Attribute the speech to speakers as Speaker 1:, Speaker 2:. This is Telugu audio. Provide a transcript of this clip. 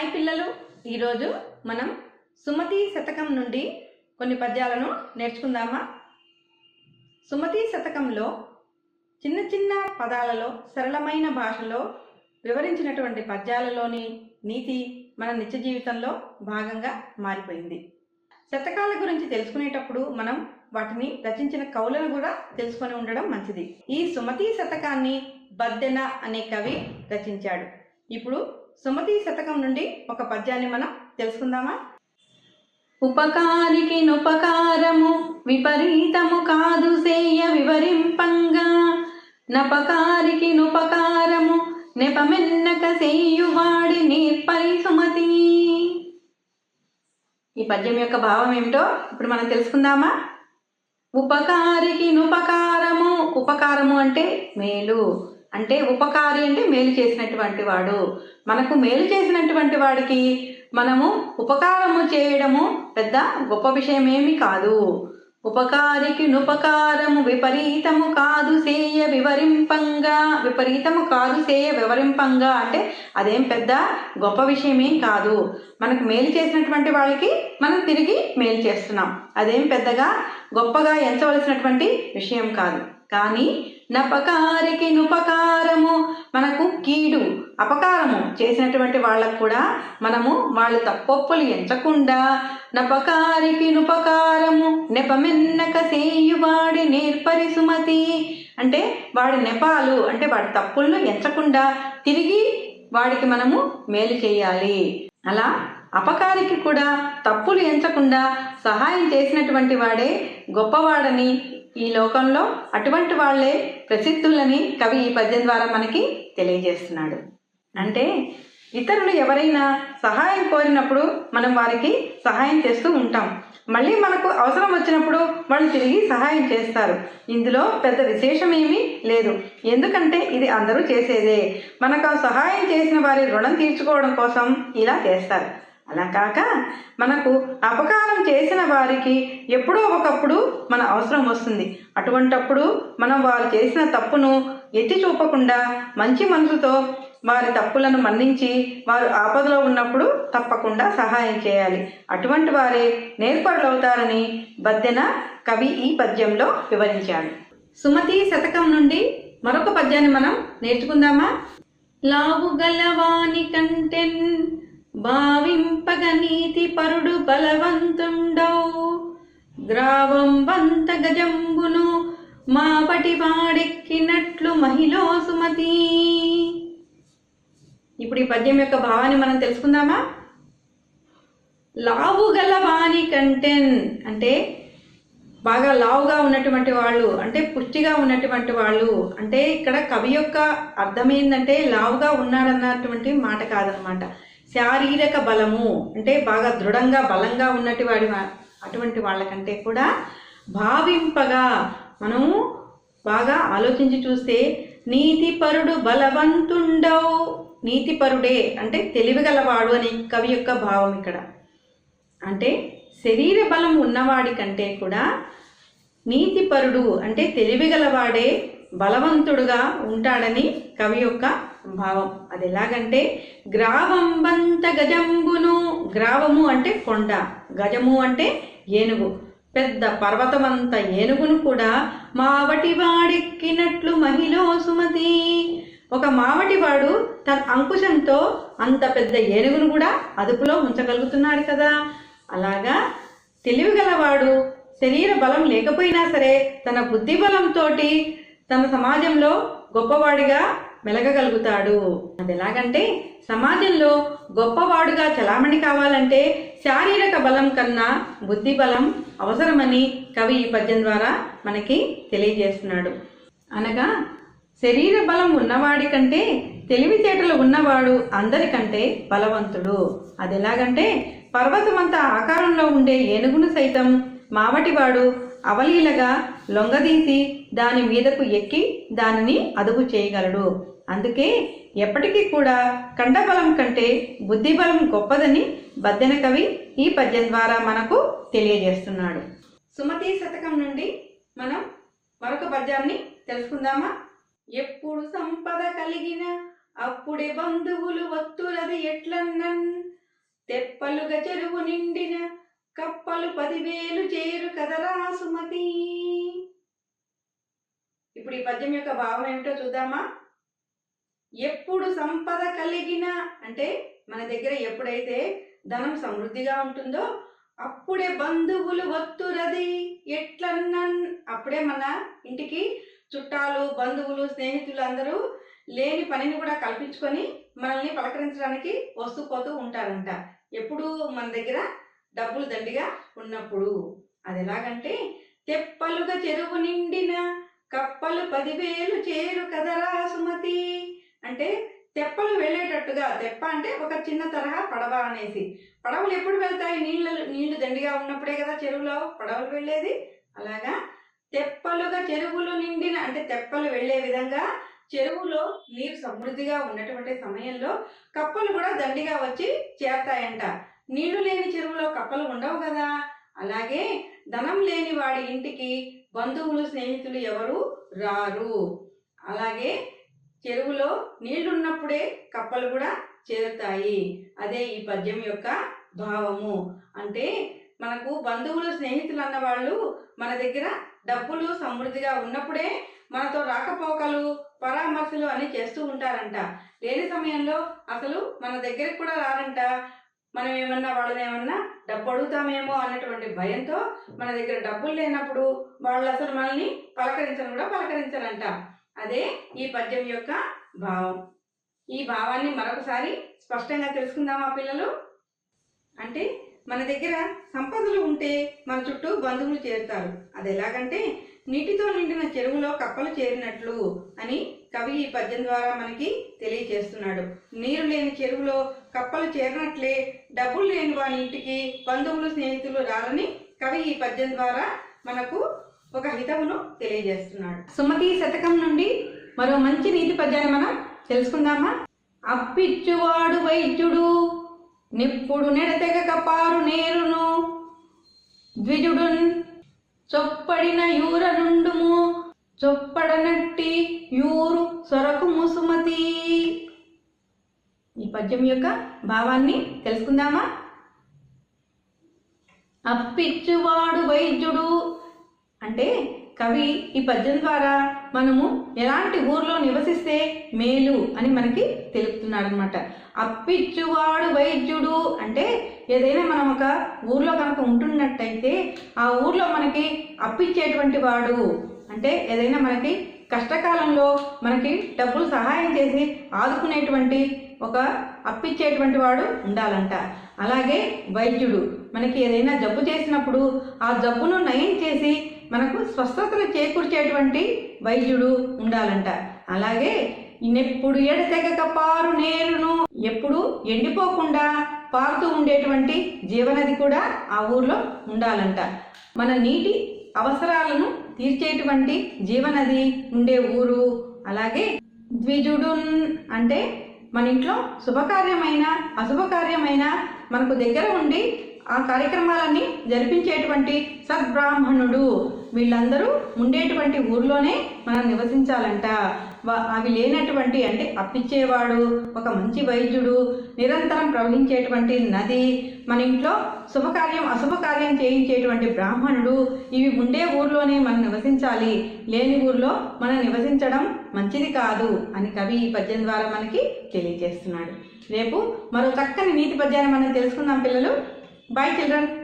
Speaker 1: హాయ్ పిల్లలు, ఈరోజు మనం సుమతి శతకం నుండి కొన్ని పద్యాలను నేర్చుకుందామా. సుమతి శతకంలో చిన్న చిన్న పదాలలో సరళమైన భాషలో వివరించినటువంటి పద్యాలలోని నీతి మన నిత్య జీవితంలో భాగంగా మారిపోయింది. శతకాల గురించి తెలుసుకునేటప్పుడు మనం వాటిని రచించిన కవులను కూడా తెలుసుకొని ఉండడం మంచిది. ఈ సుమతి శతకాన్ని బద్దెన అనే కవి రచించాడు. ఇప్పుడు సుమతి శతకం నుండి ఒక పద్యాన్ని మనం తెలుసుకుందామా. ఉపకారికి నుపకారము విపరీతము కాదు సేయ వివరింపంగా, నపకారికి నుపకారము నెపమెన్నక సేయువాడి నేర్పరి సుమతి. ఈ పద్యం యొక్క భావం ఏమిటో ఇప్పుడు మనం తెలుసుకుందామా. ఉపకారికి నుపకారము, ఉపకారము అంటే మేలు, అంటే ఉపకారి అంటే మేలు చేసినటువంటి వాడు. మనకు మేలు చేసినటువంటి వాడికి మనము ఉపకారము చేయడము పెద్ద గొప్ప విషయమేమి కాదు. ఉపకారికి నుపకారము విపరీతము కాదు సేయ వివరింపంగా, విపరీతము కాదు సేయ వివరింపంగా అంటే అదేం పెద్ద గొప్ప విషయమేం కాదు. మనకు మేలు చేసినటువంటి వాళ్ళకి మనం తిరిగి మేలు చేస్తున్నాం, అదేం పెద్దగా గొప్పగా ఎంచవలసినటువంటి విషయం కాదు. కానీ నపకారికి నుపకారము, మనకు కీడు అపకారము చేసినటువంటి వాళ్ళకు కూడా మనము వాళ్ళు తప్పొప్పులు ఎంచకుండా నపకారికి నుపకారము నెపమెన్నక సేయువాడి నేర్పరి సుమతి అంటే వాడి నెపాలు అంటే వాడి తప్పులను ఎంచకుండా తిరిగి వాడికి మనము మేలు చేయాలి. అలా అపకారికి కూడా తప్పులు ఎంచకుండా సహాయం చేసినటువంటి వాడే గొప్పవాడని, ఈ లోకంలో అటువంటి వాళ్లే ప్రసిద్ధులని కవి ఈ పద్యం ద్వారా మనకి తెలియజేస్తున్నాడు. అంటే ఇతరులు ఎవరైనా సహాయం కోరినప్పుడు మనం వారికి సహాయం చేస్తూ ఉంటాం, మళ్ళీ మనకు అవసరం వచ్చినప్పుడు వాళ్ళు తిరిగి సహాయం చేస్తారు. ఇందులో పెద్ద విశేషమేమీ లేదు, ఎందుకంటే ఇది అందరూ చేసేదే. మనకు సహాయం చేసిన వారి రుణం తీర్చుకోవడం కోసం ఇలా చేస్తారు. అలా కాక మనకు అపకారం చేసిన వారికి ఎప్పుడో ఒకప్పుడు మన అవసరం వస్తుంది. అటువంటప్పుడు మనం వారు చేసిన తప్పును ఎత్తి చూపకుండా మంచి మనసుతో వారి తప్పులను మన్నించి వారు ఆపదలో ఉన్నప్పుడు తప్పకుండా సహాయం చేయాలి. అటువంటి వారే నేర్పరులవుతారని బద్దెన కవి ఈ పద్యంలో వివరించాడు. సుమతి శతకం నుండి మరొక పద్యాన్ని మనం నేర్చుకుందామా. లావు గలవాని కంటెన్ భావింపగ నీతి పరుడు బలవంతుండవు, గ్రావం వంత గజంబును మాపటి వాడెక్కినట్లు మహిళో సుమతి. ఇప్పుడు ఈ పద్యం యొక్క భావాన్ని మనం తెలుసుకుందామా. లావు గలవాని కంటెన్ అంటే బాగా లావుగా ఉన్నటువంటి వాళ్ళు, అంటే పుష్టిగా ఉన్నటువంటి వాళ్ళు. అంటే ఇక్కడ కవి యొక్క అర్థం ఏంటంటే లావుగా ఉన్నాడన్నటువంటి మాట కాదనమాట. శారీరక బలము అంటే బాగా దృఢంగా బలంగా అటువంటి వాళ్ళకంటే కూడా భావింపగా, మనము బాగా ఆలోచించి చూస్తే నీతిపరుడు బలవంతుండవు, నీతిపరుడే అంటే తెలివిగలవాడు అని కవి యొక్క భావం ఇక్కడ. అంటే శరీర బలం ఉన్నవాడి కంటే కూడా నీతిపరుడు అంటే తెలివిగలవాడే బలవంతుడుగా ఉంటాడని కవి యొక్క భావం. అది ఎలాగంటే గ్రావంబంత గజంబును, గ్రావము అంటే కొండ, గజము అంటే ఏనుగు, పెద్ద పర్వతమంత ఏనుగును కూడా మావటి వాడెక్కినట్లు మహిళో సుమతి, ఒక మావటివాడు తన అంకుశంతో అంత పెద్ద ఏనుగును కూడా అదుపులో ఉంచగలుగుతున్నాడు కదా. అలాగా తెలివిగలవాడు శరీర బలం లేకపోయినా సరే తన బుద్ధి బలంతో తన సమాజంలో గొప్పవాడిగా మెలగగలుగుతాడు. అది ఎలాగంటే సమాజంలో గొప్పవాడుగా చలామణి కావాలంటే శారీరక బలం కన్నా బుద్ధి బలం అవసరమని కవి ఈ పద్యం ద్వారా మనకి తెలియజేస్తున్నాడు. అనగా శరీర బలం ఉన్నవాడి కంటే తెలివితేటలు ఉన్నవాడు అందరికంటే బలవంతుడు. అది ఎలాగంటే పర్వతమంత ఆకారంలో ఉండే ఏనుగును సైతం మావటివాడు అవలీలగా లొంగదీసి దాని మీదకు ఎక్కి దానిని అదుపు చేయగలడు. అందుకే ఎప్పటికీ కూడా కండబలం కంటే బుద్ధిబలం గొప్పదని బద్దెన కవి ఈ పద్యం ద్వారా మనకు తెలియజేస్తున్నాడు. సుమతి శతకం నుండి మనం మరొక పద్యాన్ని తెలుసుకుందామా. ఎప్పుడు సంపద కలిగిన అప్పుడే బంధువులు వత్తులది ఎట్లన్నన్ తెప్పలుగా చెరువు నిండిన కప్పలు 10,000 చేరు కదరా సుమతి. ఇప్పుడు ఈ పద్యం యొక్క భావం ఏమిటో చూద్దామా. ఎప్పుడు సంపద కలిగిన అంటే మన దగ్గర ఎప్పుడైతే ధనం సమృద్ధిగా ఉంటుందో అప్పుడే బంధువులు వత్తురది ఎట్లన్నన్, అప్పుడే మన ఇంటికి చుట్టాలు బంధువులు స్నేహితులు అందరూ లేని పనిని కూడా కల్పించుకొని మనల్ని పలకరించడానికి వస్తూ పోతూ ఉంటారంట. ఎప్పుడు మన దగ్గర డబ్బులు దండిగా ఉన్నప్పుడు. అది ఎలాగంటే తెప్పలుగా చెరువు నిండిన కప్పలు 10,000 చేరు కదరా సుమతి. అంటే తెప్పలు వెళ్ళేటట్టుగా, తెప్ప అంటే ఒక చిన్న తరహా పడవ అనేసి. పడవలు ఎప్పుడు వెళ్తాయి? నీళ్లు దండిగా ఉన్నప్పుడే కదా చెరువులో పడవలు వెళ్ళేది. అలాగా తెప్పలుగా చెరువులు నిండిన అంటే తెప్పలు వెళ్లే విధంగా చెరువులో నీరు సమృద్ధిగా ఉన్నటువంటి సమయంలో కప్పలు కూడా దండిగా వచ్చి చేరతాయంట. నీళ్లు లేని చెరువులో కప్పలు ఉండవు కదా. అలాగే ధనం లేని వాడి ఇంటికి బంధువులు స్నేహితులు ఎవరు రారు. అలాగే చెరువులో నీళ్లున్నప్పుడే కప్పలు కూడా చేరుతాయి. అదే ఈ పద్యం యొక్క భావము. అంటే మనకు బంధువులు స్నేహితులు అన్న వాళ్ళు మన దగ్గర డబ్బులు సమృద్ధిగా ఉన్నప్పుడే మనతో రాకపోకలు పరామర్శలు అని చేస్తూ ఉంటారంట. లేని సమయంలో అసలు మన దగ్గరికి కూడా రారంట. మనం ఏమన్నా వాళ్ళని ఏమన్నా డబ్బు అడుగుతామేమో అన్నటువంటి భయంతో మన దగ్గర డబ్బులు లేనప్పుడు వాళ్ళు అసలు మనల్ని పలకరించరంట. అదే ఈ పద్యం యొక్క భావం. ఈ భావాన్ని మరొకసారి స్పష్టంగా తెలుసుకుందామా పిల్లలు. అంటే మన దగ్గర సంపదలు ఉంటే మన చుట్టూ బంధువులు చేరుతారు. అది ఎలాగంటే నీటితో నిండిన చెరువులో కప్పలు చేరినట్లు అని కవి ఈ పద్యం ద్వారా మనకి తెలియజేస్తున్నాడు. నీరు లేని చెరువులో కప్పలు చేరినట్లే డబ్బులు లేని వారి ఇంటికి బంధువులు స్నేహితులు రారని కవి ఈ పద్యం ద్వారా మనకు ఒక హితవును తెలియజేస్తున్నాడు. సుమతి శతకం నుండి మరో మంచి నీతి పద్యాన్ని మనం తెలుసుకుందామా. అప్పిచ్చువాడు వైద్యుడు నిప్పుడు నెడతెగక పారు నేరును ద్విజుడున్ చొప్పడిన యూర నుండుము చొప్పడనట్టి యూరు సొరకు ముసుమతి. ఈ పద్యం యొక్క భావాన్ని తెలుసుకుందామా. అప్పిచ్చువాడు వైద్యుడు అంటే కవి ఈ పద్యం ద్వారా మనము ఎలాంటి ఊర్లో నివసిస్తే మేలు అని మనకి తెలుపుతున్నాడు అనమాట. అప్పిచ్చువాడు వైద్యుడు అంటే ఏదైనా మనం ఒక ఊర్లో కనుక ఉంటున్నట్టయితే ఆ ఊర్లో మనకి అప్పిచ్చేటువంటి వాడు అంటే ఏదైనా మనకి కష్టకాలంలో మనకి డబ్బులు సహాయం చేసి ఆదుకునేటువంటి ఒక అప్పిచ్చేటువంటి వాడు ఉండాలంట. అలాగే వైద్యుడు మనకి ఏదైనా జబ్బు చేసినప్పుడు ఆ జబ్బును నయం చేసి మనకు స్వస్థతను చేకూర్చేటువంటి వైద్యుడు ఉండాలంట. అలాగే ఎప్పుడు ఎడతెగక పారు నేరును ఎప్పుడు ఎండిపోకుండా పారుతూ ఉండేటువంటి జీవనది కూడా ఆ ఊర్లో ఉండాలంట. మన నీటి అవసరాలను తీర్చేటువంటి జీవనది ఉండే ఊరు. అలాగే ద్విజుడు అంటే మన ఇంట్లో శుభకార్యమైన అశుభకార్యమైన మనకు దగ్గర ఉండి ఆ కార్యక్రమాలన్నీ జరిపించేటువంటి సద్బ్రాహ్మణుడు వీళ్ళందరూ ఉండేటువంటి ఊర్లోనే మనం నివసించాలంట. అవి లేనటువంటి అంటే అప్పిచ్చేవాడు ఒక మంచి వైద్యుడు నిరంతరం ప్రవహించేటువంటి నది మన ఇంట్లో శుభకార్యం అశుభకార్యం చేయించేటువంటి బ్రాహ్మణుడు ఇవి ఉండే ఊర్లోనే మనం నివసించాలి. లేని ఊర్లో మనం నివసించడం మంచిది కాదు అని కవి ఈ పద్యం ద్వారా మనకి తెలియజేస్తున్నాడు. రేపు మరో చక్కని నీతి పద్యాన్ని మనం తెలుసుకుందాం పిల్లలు. Bye children.